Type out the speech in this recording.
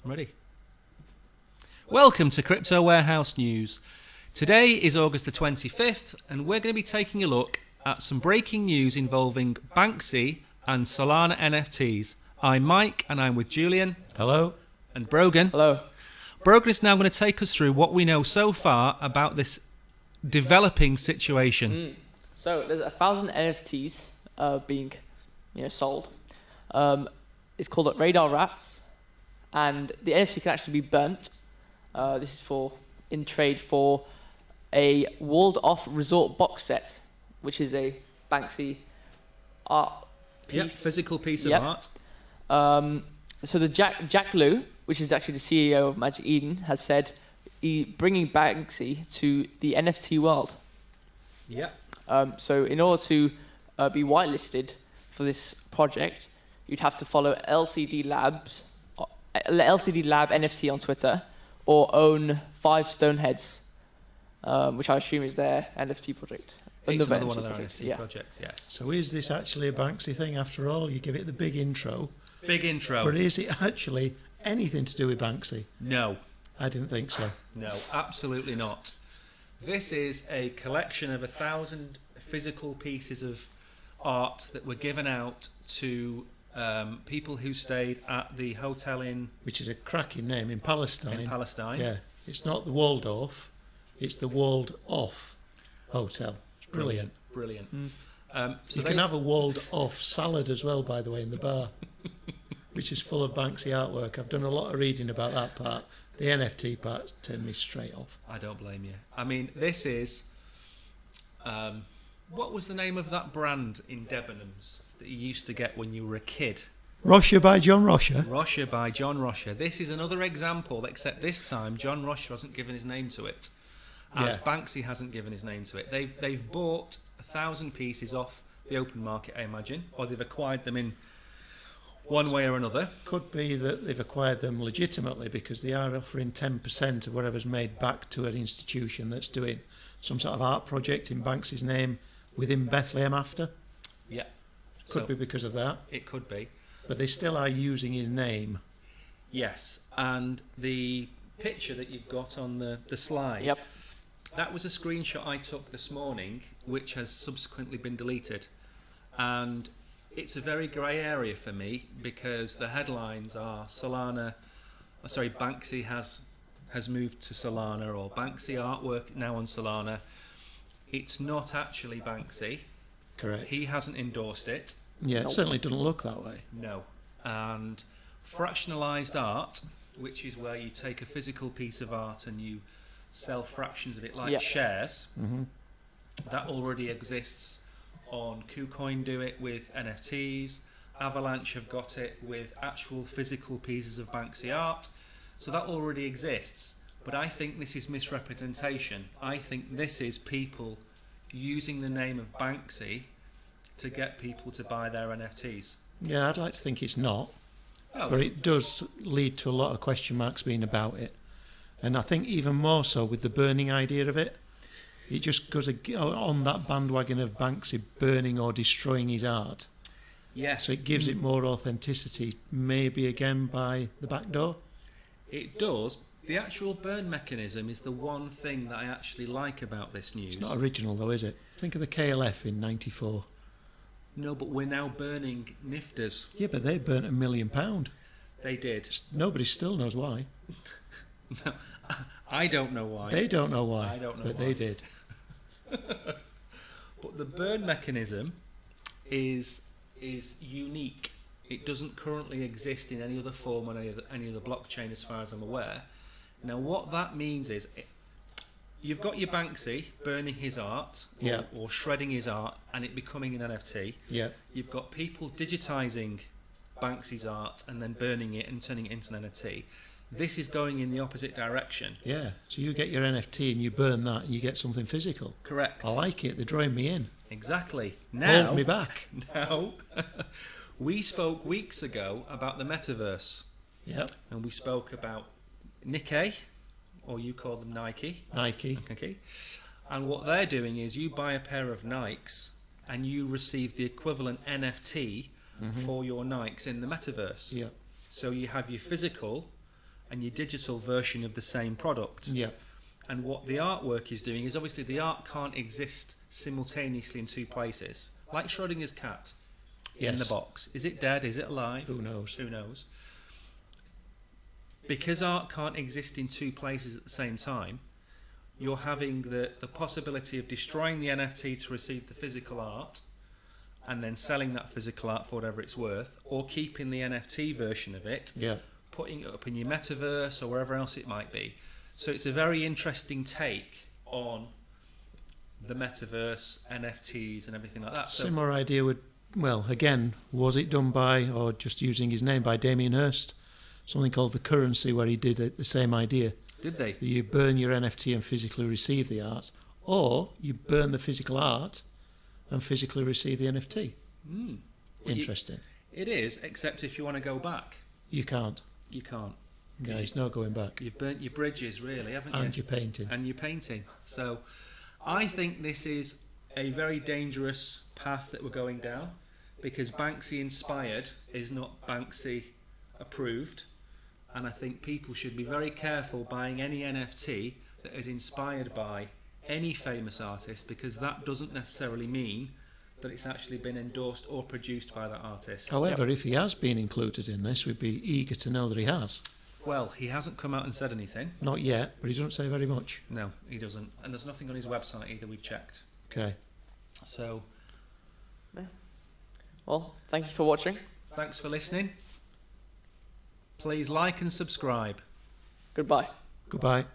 I'm ready. Welcome to Crypto Warehouse News. Today is August the 25th, and we're going to be taking a look at some breaking news involving Banksy and Solana NFTs. I'm Mike, and I'm with Julian. Hello. And Brogan. Hello. Brogan is now going to take us through what we know so far about this developing situation. So there's 1,000 NFTs being, sold. It's called Radar Rats, and the NFT can actually be burnt. This is in trade for a walled-off resort box set, which is a Banksy art piece. Yep, physical piece of art. So the Jack Liu, which is actually the CEO of Magic Eden, has said bringing Banksy to the NFT world. Yep. So in order to be whitelisted for this project, you'd have to follow LCD Lab NFT on Twitter, or own 5 Stoneheads, which I assume is their NFT project. It's another one of their NFT projects, yes. So is this actually a Banksy thing after all? You give it the big intro. Big intro. But is it actually anything to do with Banksy? No. I didn't think so. No, absolutely not. This is a collection of 1,000 physical pieces of art that were given out to people who stayed at the hotel in... Which is a cracking name, in Palestine. In Palestine. Yeah. It's not the Waldorf, it's the Walled-Off Hotel. It's brilliant. Brilliant. So you can have a walled-off salad as well, by the way, in the bar, which is full of Banksy artwork. I've done a lot of reading about that part. The NFT part turned me straight off. I don't blame you. I mean, this is... what was the name of that brand in Debenhams that you used to get when you were a kid? Rocher by John Rocher. Rocher by John Rocher. This is another example, except this time John Rocher hasn't given his name to it, as Banksy hasn't given his name to it. They've bought 1,000 pieces off the open market, I imagine, or they've acquired them in one way or another. Could be that they've acquired them legitimately because they are offering 10% of whatever's made back to an institution that's doing some sort of art project in Banksy's name within Bethlehem after. Yeah. Could be because of that. It could be. But they still are using his name. Yes, and the picture that you've got on the slide, that was a screenshot I took this morning, which has subsequently been deleted. And it's a very grey area for me because the headlines are Banksy has moved to Solana, or Banksy artwork now on Solana. It's not actually Banksy. Correct. He hasn't endorsed it. Yeah, it certainly doesn't look that way. No. And fractionalised art, which is where you take a physical piece of art and you sell fractions of it like shares, that already exists on KuCoin. Do it with NFTs. Avalanche have got it with actual physical pieces of Banksy art. So that already exists. But I think this is misrepresentation. I think this is people using the name of Banksy to get people to buy their NFTs. Yeah, I'd like to think it's not. But it does lead to a lot of question marks being about it. And I think even more so with the burning idea of it. It just goes on that bandwagon of Banksy burning or destroying his art. Yes. So it gives it more authenticity, maybe again by the back door. It does. The actual burn mechanism is the one thing that I actually like about this news. It's not original though, is it? Think of the KLF in '94. No, but we're now burning NFTs. Yeah, but they burnt £1 million. They did. Nobody still knows why. No, I don't know why. They don't know why. I don't know but why. they did. But the burn mechanism is unique. It doesn't currently exist in any other form on any other blockchain, as far as I'm aware. Now, what that means is you've got your Banksy burning his art or shredding his art and it becoming an NFT. Yeah. You've got people digitising Banksy's art and then burning it and turning it into an NFT. This is going in the opposite direction. Yeah. So you get your NFT and you burn that and you get something physical. Correct. I like it. They're drawing me in. Exactly. Now, hold me back. Now, we spoke weeks ago about the metaverse. Yeah. And we spoke about Nikkei, or you call them Nike. Nike. Okay. And what they're doing is you buy a pair of Nikes and you receive the equivalent NFT for your Nikes in the metaverse. Yeah. So you have your physical and your digital version of the same product. Yeah. And what the artwork is doing is obviously the art can't exist simultaneously in two places. Like Schrodinger's cat in the box. Is it dead? Is it alive? Who knows? Who knows? Because art can't exist in two places at the same time, you're having the possibility of destroying the NFT to receive the physical art and then selling that physical art for whatever it's worth, or keeping the NFT version of it, putting it up in your metaverse or wherever else it might be. So it's a very interesting take on the metaverse, NFTs and everything like that. So similar idea with, well, again, was it done by, or just using his name, by Damien Hirst? Something called The Currency, where he did the same idea. did they? That you burn your NFT and physically receive the art, or you burn the physical art and physically receive the NFT. Well, Interesting. It is, except if you want to go back. You can't. You can't. No, there's no going back. You've burnt your bridges, really, haven't you? And your painting. And your painting. So I think this is a very dangerous path that we're going down, because Banksy inspired is not Banksy approved, and I think people should be very careful buying any NFT that is inspired by any famous artist, because that doesn't necessarily mean that it's actually been endorsed or produced by that artist. However, if he has been included in this, we'd be eager to know that he has. Well, he hasn't come out and said anything. Not yet, but he doesn't say very much. No, he doesn't. And there's nothing on his website either, we've checked. Okay. So, Well, thank you for watching. thanks for listening. Please like and subscribe. Goodbye. Goodbye.